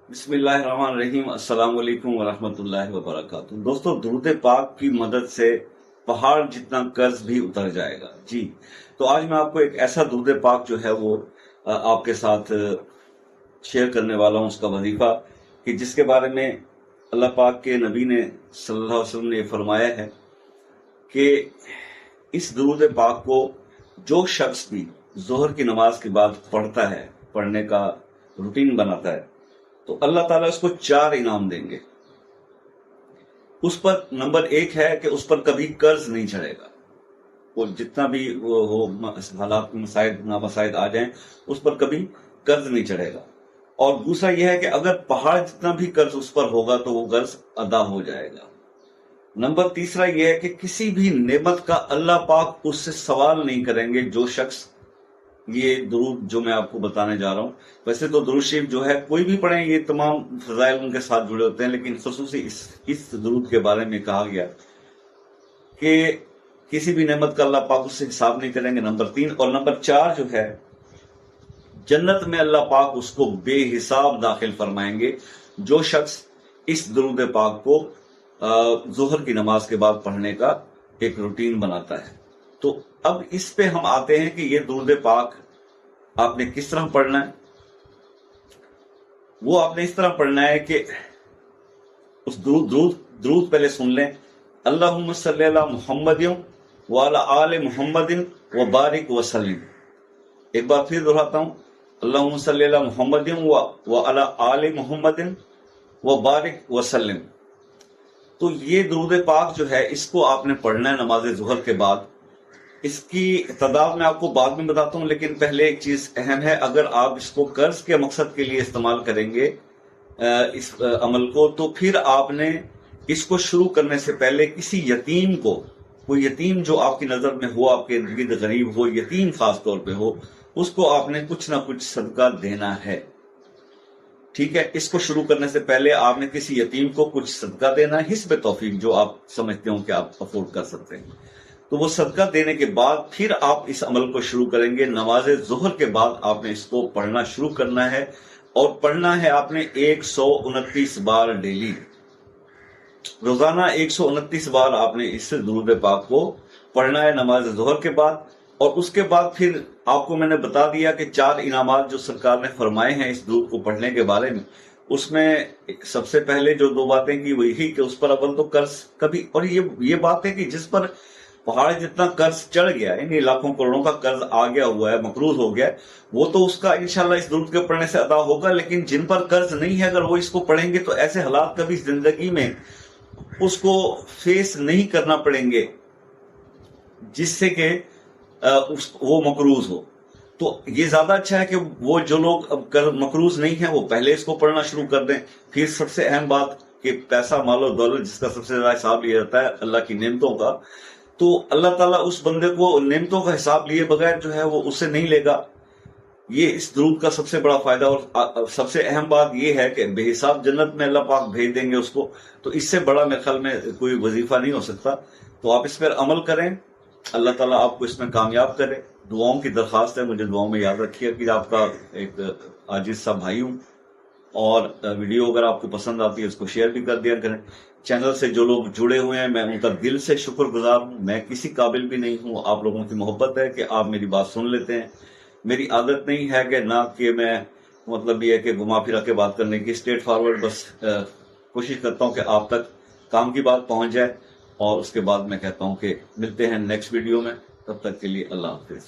بسم اللہ الرحمن الرحیم۔ السلام علیکم ورحمۃ اللہ وبرکاتہ۔ دوستو، درود پاک کی مدد سے پہاڑ جتنا قرض بھی اتر جائے گا۔ جی، تو آج میں آپ کو ایک ایسا درود پاک جو ہے وہ آپ کے ساتھ شیئر کرنے والا ہوں، اس کا وظیفہ، کہ جس کے بارے میں اللہ پاک کے نبی نے صلی اللہ علیہ وسلم نے فرمایا ہے کہ اس درود پاک کو جو شخص بھی ظہر کی نماز کے بعد پڑھتا ہے، پڑھنے کا روٹین بناتا ہے، تو اللہ تعالیٰ اس کو 4 انعام دیں گے۔ اس پر نمبر 1 ہے کہ اس پر کبھی قرض نہیں چڑھے گا، وہ جتنا بھی وہ ہو، حالات نامسائد آ جائیں، اس پر کبھی قرض نہیں چڑھے گا۔ اور دوسرا یہ ہے کہ اگر پہاڑ جتنا بھی قرض اس پر ہوگا تو وہ قرض ادا ہو جائے گا۔ نمبر تیسرا یہ ہے کہ کسی بھی نعمت کا اللہ پاک اس سے سوال نہیں کریں گے جو شخص یہ درود جو میں آپ کو بتانے جا رہا ہوں۔ ویسے تو درود شریف جو ہے کوئی بھی پڑھیں، یہ تمام فضائل ان کے ساتھ جڑے ہوتے ہیں، لیکن خصوصی اس درود کے بارے میں کہا گیا کہ کسی بھی نعمت کا اللہ پاک اس سے حساب نہیں کریں گے، نمبر 3۔ اور نمبر 4 جو ہے، جنت میں اللہ پاک اس کو بے حساب داخل فرمائیں گے جو شخص اس درود پاک کو ظہر کی نماز کے بعد پڑھنے کا ایک روٹین بناتا ہے۔ تو اب اس پہ ہم آتے ہیں کہ یہ درود پاک آپ نے کس طرح پڑھنا ہے۔ وہ آپ نے اس طرح پڑھنا ہے کہ اس درود پہلے سن لیں، اللہم صلی علی محمد وعلی آل محمد وبارک وسلم۔ ایک بار پھر دہراتا ہوں، اللہم صلی علی محمد وعلی آل محمد وبارک وسلم۔ تو یہ درود پاک جو ہے، اس کو آپ نے پڑھنا ہے نماز ظہر کے بعد۔ اس کی تعداد میں آپ کو بعد میں بتاتا ہوں، لیکن پہلے ایک چیز اہم ہے، اگر آپ اس کو قرض کے مقصد کے لیے استعمال کریں گے اس عمل کو، تو پھر آپ نے اس کو شروع کرنے سے پہلے کسی یتیم کو، کوئی یتیم جو آپ کی نظر میں ہو، آپ کے ارد غریب ہو، یتیم خاص طور پہ ہو، اس کو آپ نے کچھ نہ کچھ صدقہ دینا ہے۔ ٹھیک ہے، اس کو شروع کرنے سے پہلے آپ نے کسی یتیم کو کچھ صدقہ دینا ہے، حسب توفیق، جو آپ سمجھتے ہوں کہ آپ افورڈ کر سکتے ہیں۔ تو وہ صدقہ دینے کے بعد پھر آپ اس عمل کو شروع کریں گے۔ نماز ظہر کے بعد آپ نے اس کو پڑھنا شروع کرنا ہے، اور پڑھنا ہے آپ نے 129 بار ڈیلی، روزانہ 129 بار آپ نے اس درود پاک کو پڑھنا ہے نماز ظہر کے بعد۔ اور اس کے بعد پھر آپ کو میں نے بتا دیا کہ 4 انعامات جو سرکار نے فرمائے ہیں اس درود کو پڑھنے کے بارے میں، اس میں سب سے پہلے جو 2 باتیں کی وہی کہ اس پر اول تو قرض کبھی، اور یہ بات ہے کہ جس پر پہاڑ جتنا قرض چڑھ گیا، یعنی لاکھوں کروڑوں کا قرض آ گیا ہوا ہے، مقروض ہو گیا ہے، وہ تو اس کا انشاءاللہ اس درود کے پڑھنے سے ادا ہوگا۔ لیکن جن پر قرض نہیں ہے، اگر وہ اس کو پڑھیں گے تو ایسے حالات کبھی زندگی میں اس کو فیس نہیں کرنا پڑیں گے جس سے کہ وہ مقروض ہو۔ تو یہ زیادہ اچھا ہے کہ وہ جو لوگ اب مقروض نہیں ہیں، وہ پہلے اس کو پڑھنا شروع کر دیں۔ پھر سب سے اہم بات کہ پیسہ، مال و دولت، جس کا سب سے زیادہ حساب لیا جاتا ہے اللہ کی نعمتوں کا، تو اللہ تعالیٰ اس بندے کو نعمتوں کا حساب لیے بغیر جو ہے وہ اس سے نہیں لے گا۔ یہ اس درود کا سب سے بڑا فائدہ، اور سب سے اہم بات یہ ہے کہ بے حساب جنت میں اللہ پاک بھیج دیں گے اس کو۔ تو اس سے بڑا میرے خیال میں کوئی وظیفہ نہیں ہو سکتا۔ تو آپ اس پر عمل کریں، اللہ تعالیٰ آپ کو اس میں کامیاب کرے۔ دعاؤں کی درخواست ہے، مجھے دعاؤں میں یاد رکھیے کہ آپ کا ایک عاجز سا بھائی ہوں۔ اور ویڈیو اگر آپ کو پسند آتی ہے اس کو شیئر بھی کر دیا کریں۔ چینل سے جو لوگ جڑے ہوئے ہیں، میں ان کا دل سے شکر گزار ہوں۔ میں کسی قابل بھی نہیں ہوں، آپ لوگوں کی محبت ہے کہ آپ میری بات سن لیتے ہیں۔ میری عادت نہیں ہے کہ نہ کہ میں مطلب یہ ہے کہ گھما پھرا کے بات کرنے کی، اسٹریٹ فارورڈ بس کوشش کرتا ہوں کہ آپ تک کام کی بات پہنچ جائے۔ اور اس کے بعد میں کہتا ہوں کہ ملتے ہیں نیکسٹ ویڈیو میں، تب تک کے لیے اللہ حافظ۔